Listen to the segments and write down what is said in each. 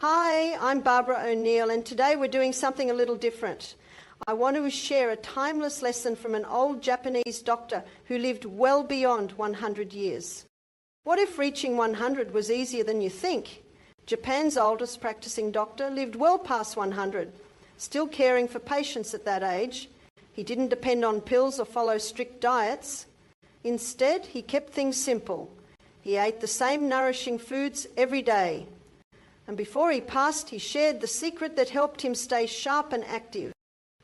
Hi, I'm Barbara O'Neill, and today we're doing something a little different. I want to share a timeless lesson from an old Japanese doctor who lived well beyond 100 years. What if reaching 100 was easier than you think? Japan's oldest practicing doctor lived well past 100, still caring for patients at that age. He didn't depend on pills or follow strict diets. Instead, he kept things simple. He ate the same nourishing foods every day. And before he passed, he shared the secret that helped him stay sharp and active.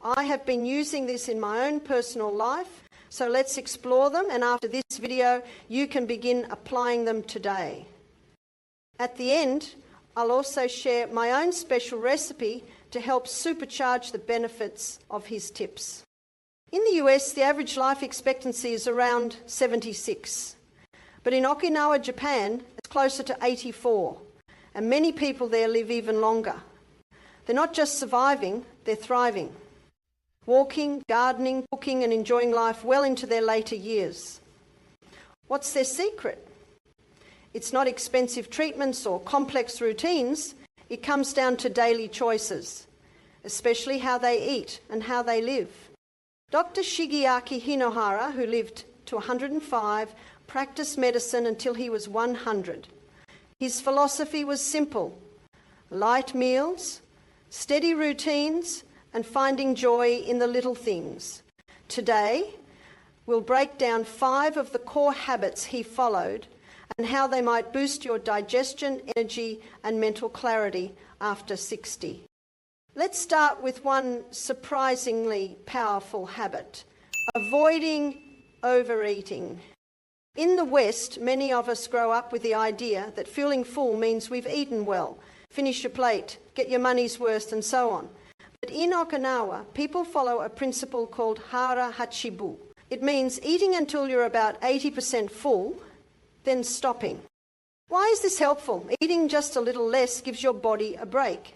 I have been using this in my own personal life, so let's explore them, and after this video, you can begin applying them today. At the end, I'll also share my own special recipe to help supercharge the benefits of his tips. In the US, the average life expectancy is around 76. But in Okinawa, Japan, it's closer to 84. And many people there live even longer. They're not just surviving, they're thriving. Walking, gardening, cooking and enjoying life well into their later years. What's their secret? It's not expensive treatments or complex routines. It comes down to daily choices, especially how they eat and how they live. Dr. Shigeaki Hinohara, who lived to 105, practiced medicine until he was 100. His philosophy was simple: light meals, steady routines, and finding joy in the little things. Today, we'll break down 5 of the core habits he followed and how they might boost your digestion, energy, and mental clarity after 60. Let's start with one surprisingly powerful habit: avoiding overeating. In the West, many of us grow up with the idea that feeling full means we've eaten well, finish your plate, get your money's worth, and so on. But in Okinawa, people follow a principle called hara hachibu. It means eating until you're about 80% full, then stopping. Why is this helpful? Eating just a little less gives your body a break.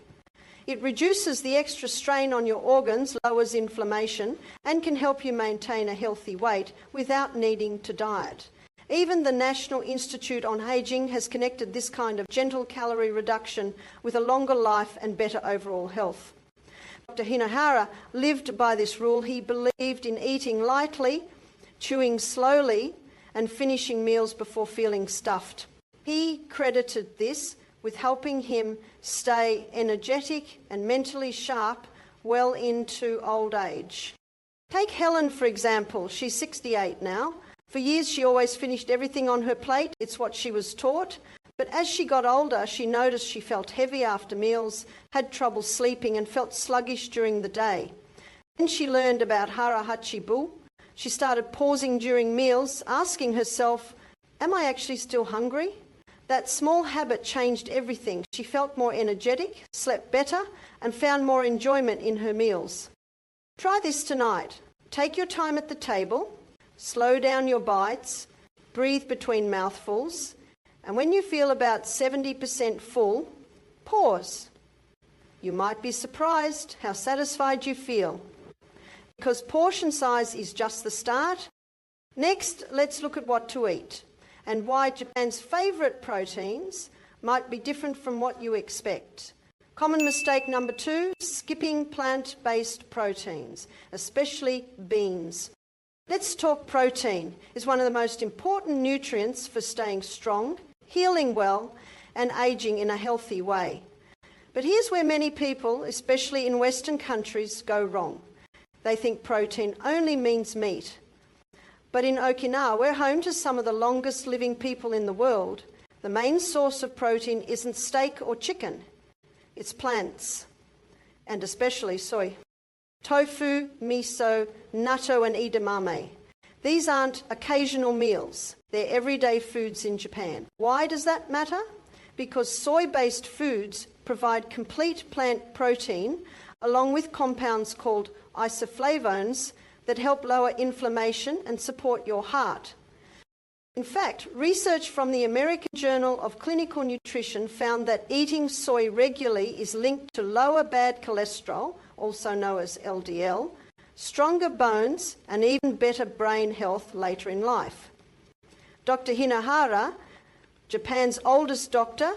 It reduces the extra strain on your organs, lowers inflammation, and can help you maintain a healthy weight without needing to diet. Even the National Institute on Aging has connected this kind of gentle calorie reduction with a longer life and better overall health. Dr. Hinohara lived by this rule. He believed in eating lightly, chewing slowly, and finishing meals before feeling stuffed. He credited this with helping him stay energetic and mentally sharp well into old age. Take Helen, for example. She's 68 now. For years, she always finished everything on her plate. It's what she was taught. But as she got older, she noticed she felt heavy after meals, had trouble sleeping, and felt sluggish during the day. Then she learned about hara hachibu. She started pausing during meals, asking herself, am I actually still hungry? That small habit changed everything. She felt more energetic, slept better, and found more enjoyment in her meals. Try this tonight. Take your time at the table. Slow down your bites, breathe between mouthfuls, and when you feel about 70% full, pause. You might be surprised how satisfied you feel, because portion size is just the start. Next, let's look at what to eat and why Japan's favourite proteins might be different from what you expect. Common mistake number 2, skipping plant-based proteins, especially beans. Let's talk protein. It's one of the most important nutrients for staying strong, healing well, and aging in a healthy way. But here's where many people, especially in Western countries, go wrong. They think protein only means meat. But in Okinawa, we're home to some of the longest living people in the world. The main source of protein isn't steak or chicken. It's plants, and especially soy. Tofu, miso, natto and edamame. These aren't occasional meals. They're everyday foods in Japan. Why does that matter? Because soy-based foods provide complete plant protein along with compounds called isoflavones that help lower inflammation and support your heart. In fact, research from the American Journal of Clinical Nutrition found that eating soy regularly is linked to lower bad cholesterol, also known as LDL, stronger bones, and even better brain health later in life. Dr. Hinohara, Japan's oldest doctor,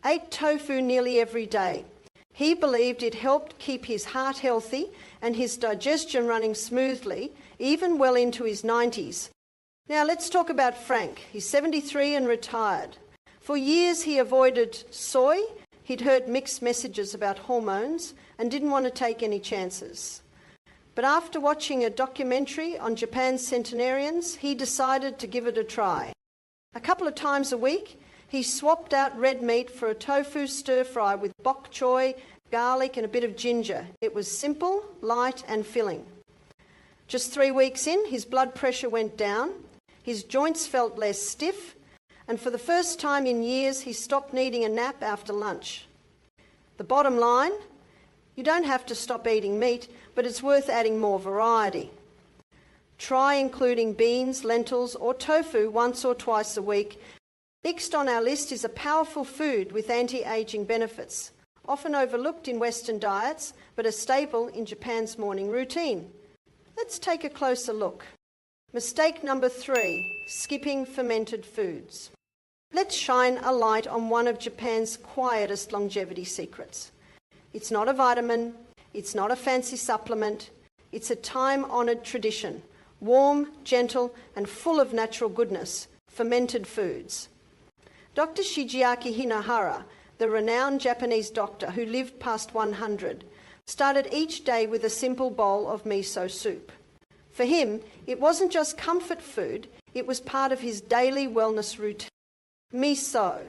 ate tofu nearly every day. He believed it helped keep his heart healthy and his digestion running smoothly, even well into his 90s. Now let's talk about Frank. He's 73 and retired. For years he avoided soy. He'd heard mixed messages about hormones and didn't want to take any chances. But after watching a documentary on Japan's centenarians, he decided to give it a try. A couple of times a week, he swapped out red meat for a tofu stir-fry with bok choy, garlic and a bit of ginger. It was simple, light and filling. Just 3 weeks in, his blood pressure went down, his joints felt less stiff, and for the first time in years, he stopped needing a nap after lunch. The bottom line, you don't have to stop eating meat, but it's worth adding more variety. Try including beans, lentils or tofu once or twice a week. Next on our list is a powerful food with anti-aging benefits, often overlooked in Western diets, but a staple in Japan's morning routine. Let's take a closer look. Mistake number 3, skipping fermented foods. Let's shine a light on one of Japan's quietest longevity secrets. It's not a vitamin, it's not a fancy supplement, it's a time-honoured tradition, warm, gentle and full of natural goodness, fermented foods. Dr. Shigeaki Hinohara, the renowned Japanese doctor who lived past 100, started each day with a simple bowl of miso soup. For him, it wasn't just comfort food, it was part of his daily wellness routine. Miso,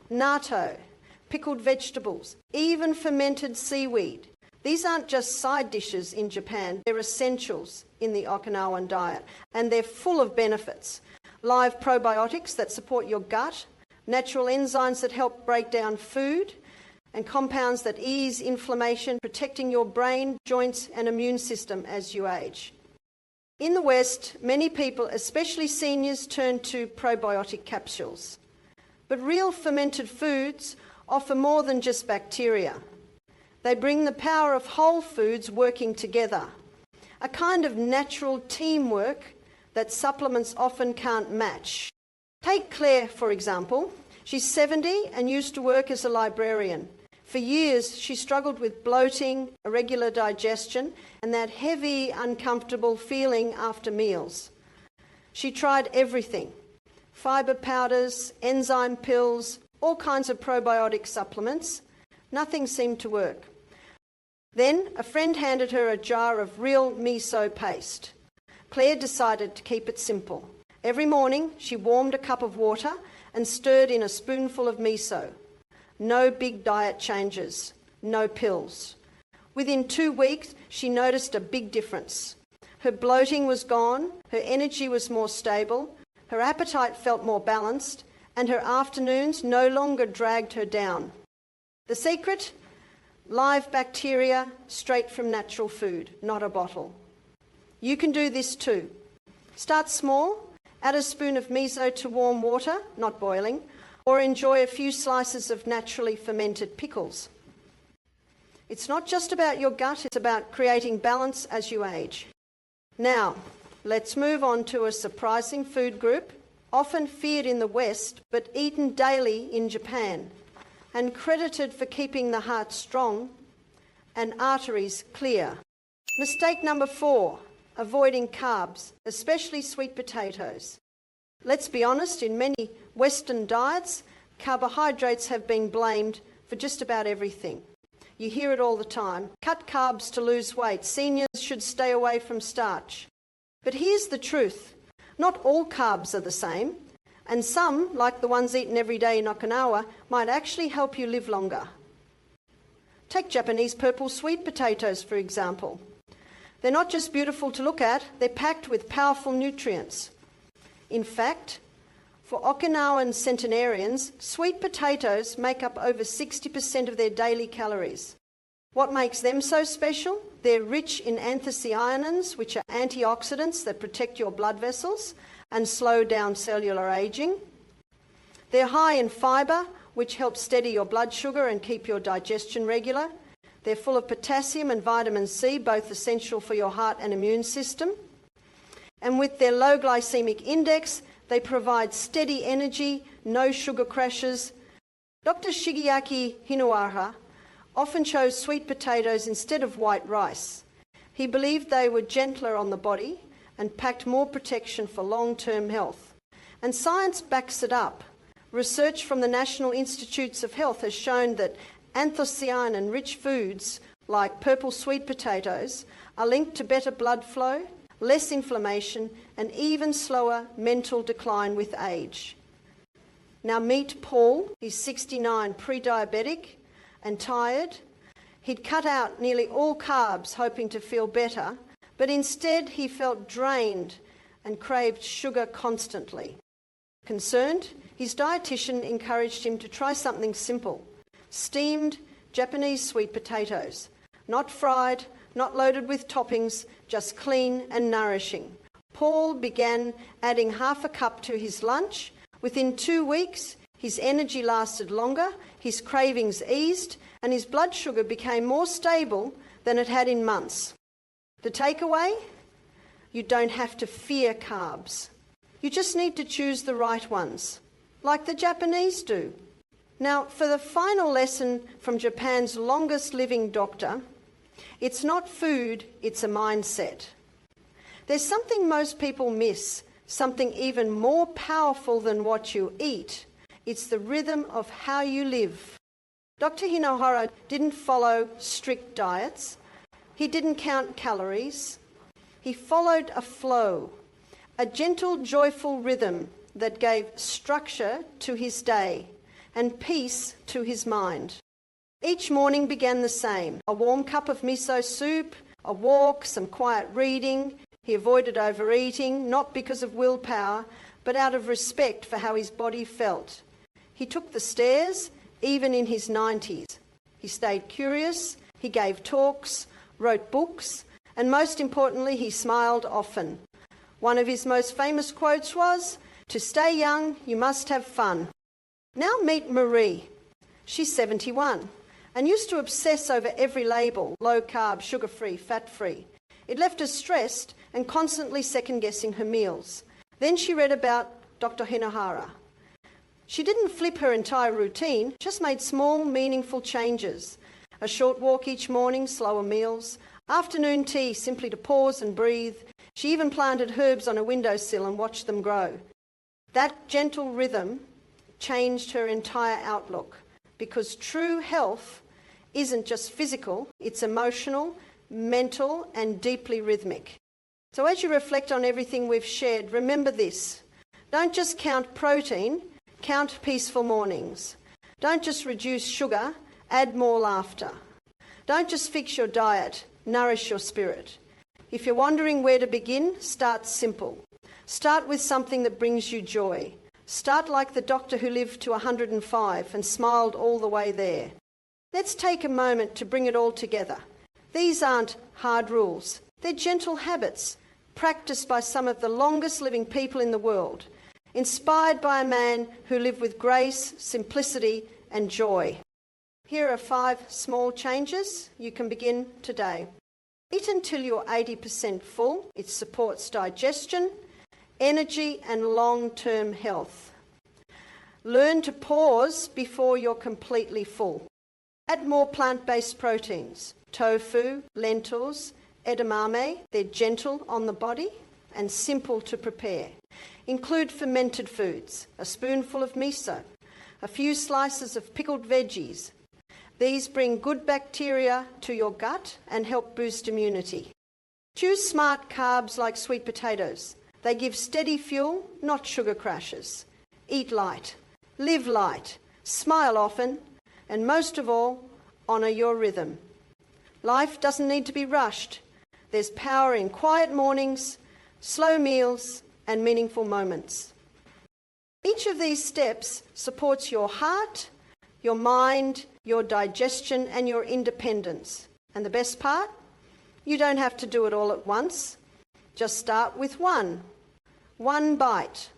natto, pickled vegetables, even fermented seaweed. These aren't just side dishes in Japan, they're essentials in the Okinawan diet, and they're full of benefits. Live probiotics that support your gut, natural enzymes that help break down food, and compounds that ease inflammation, protecting your brain, joints and immune system as you age. In the West, many people, especially seniors, turn to probiotic capsules. But real fermented foods offer more than just bacteria. They bring the power of whole foods working together, a kind of natural teamwork that supplements often can't match. Take Claire, for example. She's 70 and used to work as a librarian. For years, she struggled with bloating, irregular digestion, and that heavy, uncomfortable feeling after meals. She tried everything: fibre powders, enzyme pills, all kinds of probiotic supplements. Nothing seemed to work. Then a friend handed her a jar of real miso paste. Claire decided to keep it simple. Every morning, she warmed a cup of water and stirred in a spoonful of miso. No big diet changes, no pills. Within 2 weeks, she noticed a big difference. Her bloating was gone, her energy was more stable, her appetite felt more balanced, and her afternoons no longer dragged her down. The secret? Live bacteria straight from natural food, not a bottle. You can do this too. Start small, add a spoon of miso to warm water, not boiling, or enjoy a few slices of naturally fermented pickles. It's not just about your gut, it's about creating balance as you age. Now, let's move on to a surprising food group, often feared in the West, but eaten daily in Japan, and credited for keeping the heart strong and arteries clear. Mistake number 4, avoiding carbs, especially sweet potatoes. Let's be honest, in many Western diets, carbohydrates have been blamed for just about everything. You hear it all the time. Cut carbs to lose weight. Seniors should stay away from starch. But here's the truth. Not all carbs are the same, and some, like the ones eaten every day in Okinawa, might actually help you live longer. Take Japanese purple sweet potatoes, for example. They're not just beautiful to look at, they're packed with powerful nutrients. In fact, for Okinawan centenarians, sweet potatoes make up over 60% of their daily calories. What makes them so special? They're rich in anthocyanins, which are antioxidants that protect your blood vessels and slow down cellular aging. They're high in fibre, which helps steady your blood sugar and keep your digestion regular. They're full of potassium and vitamin C, both essential for your heart and immune system. And with their low glycemic index, they provide steady energy, no sugar crashes, Dr. Shigeaki Hinohara often chose sweet potatoes instead of white rice. He believed they were gentler on the body and packed more protection for long-term health. And science backs it up. Research from the National Institutes of Health has shown that anthocyanin-rich foods like purple sweet potatoes are linked to better blood flow, less inflammation, and even slower mental decline with age. Now meet Paul. He's 69, pre-diabetic and tired. He'd cut out nearly all carbs hoping to feel better, but instead he felt drained and craved sugar constantly. Concerned, his dietitian encouraged him to try something simple: steamed Japanese sweet potatoes, not fried, not loaded with toppings, just clean and nourishing. Paul began adding half a cup to his lunch. Within 2 weeks, his energy lasted longer, his cravings eased, and his blood sugar became more stable than it had in months. The takeaway? You don't have to fear carbs. You just need to choose the right ones, like the Japanese do. Now, for the final lesson from Japan's longest living doctor, it's not food, it's a mindset. There's something most people miss, something even more powerful than what you eat. It's the rhythm of how you live. Dr. Hinohara didn't follow strict diets. He didn't count calories. He followed a flow, a gentle, joyful rhythm that gave structure to his day and peace to his mind. Each morning began the same: a warm cup of miso soup, a walk, some quiet reading. He avoided overeating, not because of willpower, but out of respect for how his body felt. He took the stairs, even in his 90s. He stayed curious, he gave talks, wrote books, and most importantly, he smiled often. One of his most famous quotes was, "To stay young, you must have fun." Now meet Marie. She's 71 and used to obsess over every label: low carb, sugar-free, fat-free. It left her stressed and constantly second-guessing her meals. Then she read about Dr. Hinohara. She didn't flip her entire routine, just made small, meaningful changes. A short walk each morning, slower meals, afternoon tea simply to pause and breathe. She even planted herbs on a windowsill and watched them grow. That gentle rhythm changed her entire outlook, because true health isn't just physical, it's emotional, mental, and deeply rhythmic. So as you reflect on everything we've shared, remember this: don't just count protein, count peaceful mornings. Don't just reduce sugar, add more laughter. Don't just fix your diet, nourish your spirit. If you're wondering where to begin, start simple. Start with something that brings you joy. Start like the doctor who lived to 105 and smiled all the way there. Let's take a moment to bring it all together. These aren't hard rules. They're gentle habits, practiced by some of the longest living people in the world, inspired by a man who lived with grace, simplicity, and joy. Here are 5 small changes you can begin today. Eat until you're 80% full. It supports digestion, energy, and long-term health. Learn to pause before you're completely full. Add more plant-based proteins: tofu, lentils, edamame. They're gentle on the body and simple to prepare. Include fermented foods, a spoonful of miso, a few slices of pickled veggies. These bring good bacteria to your gut and help boost immunity. Choose smart carbs like sweet potatoes. They give steady fuel, not sugar crashes. Eat light, live light, smile often, and most of all, honour your rhythm. Life doesn't need to be rushed. There's power in quiet mornings, slow meals, and meaningful moments. Each of these steps supports your heart, your mind, your digestion, and your independence. And the best part? You don't have to do it all at once. Just start with one bite,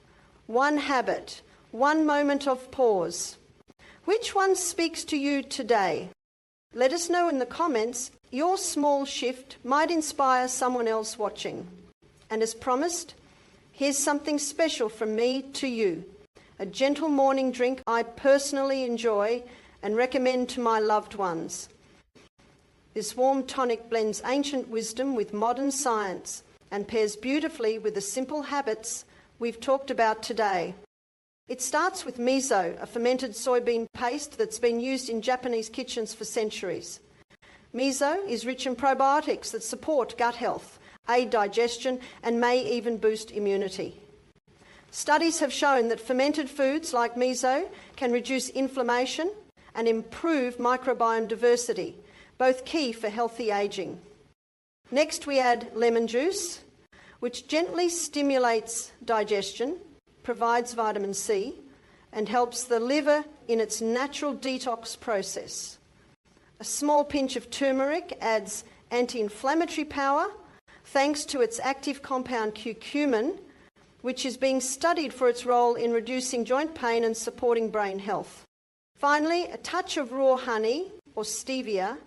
one habit, one moment of pause. Which one speaks to you today? Let us know in the comments. Your small shift might inspire someone else watching. And as promised, here's something special from me to you. a gentle morning drink I personally enjoy and recommend to my loved ones. This warm tonic blends ancient wisdom with modern science and pairs beautifully with the simple habits we've talked about today. It starts with miso, a fermented soybean paste that's been used in Japanese kitchens for centuries. Miso is rich in probiotics that support gut health, aid digestion, and may even boost immunity. Studies have shown that fermented foods like miso can reduce inflammation and improve microbiome diversity, both key for healthy aging. Next, we add lemon juice, which gently stimulates digestion, provides vitamin C, and helps the liver in its natural detox process. A small pinch of turmeric adds anti-inflammatory power thanks to its active compound curcumin, which is being studied for its role in reducing joint pain and supporting brain health. Finally, a touch of raw honey, or stevia,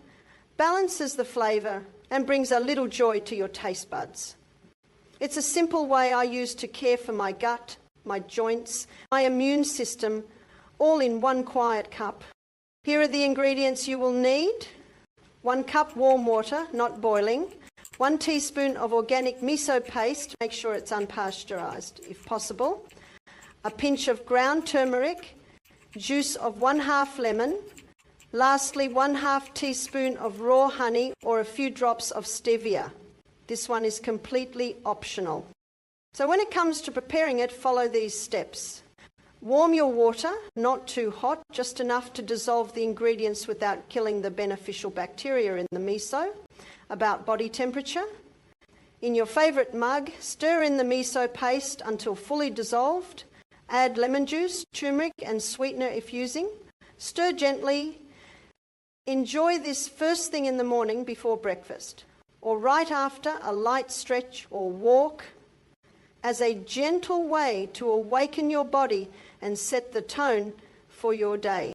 balances the flavour and brings a little joy to your taste buds. It's a simple way I use to care for my gut, my joints, my immune system, all in one quiet cup. Here are the ingredients you will need. 1 cup warm water, not boiling. 1 teaspoon of organic miso paste, make sure it's unpasteurised if possible. A pinch of ground turmeric, juice of 1/2 lemon. Lastly, 1/2 teaspoon of raw honey or a few drops of stevia. This one is completely optional. So when it comes to preparing it, follow these steps. Warm your water, not too hot, just enough to dissolve the ingredients without killing the beneficial bacteria in the miso, about body temperature. In your favourite mug, stir in the miso paste until fully dissolved. Add lemon juice, turmeric and sweetener if using. Stir gently. Enjoy this first thing in the morning before breakfast, or right after a light stretch or walk, as a gentle way to awaken your body and set the tone for your day.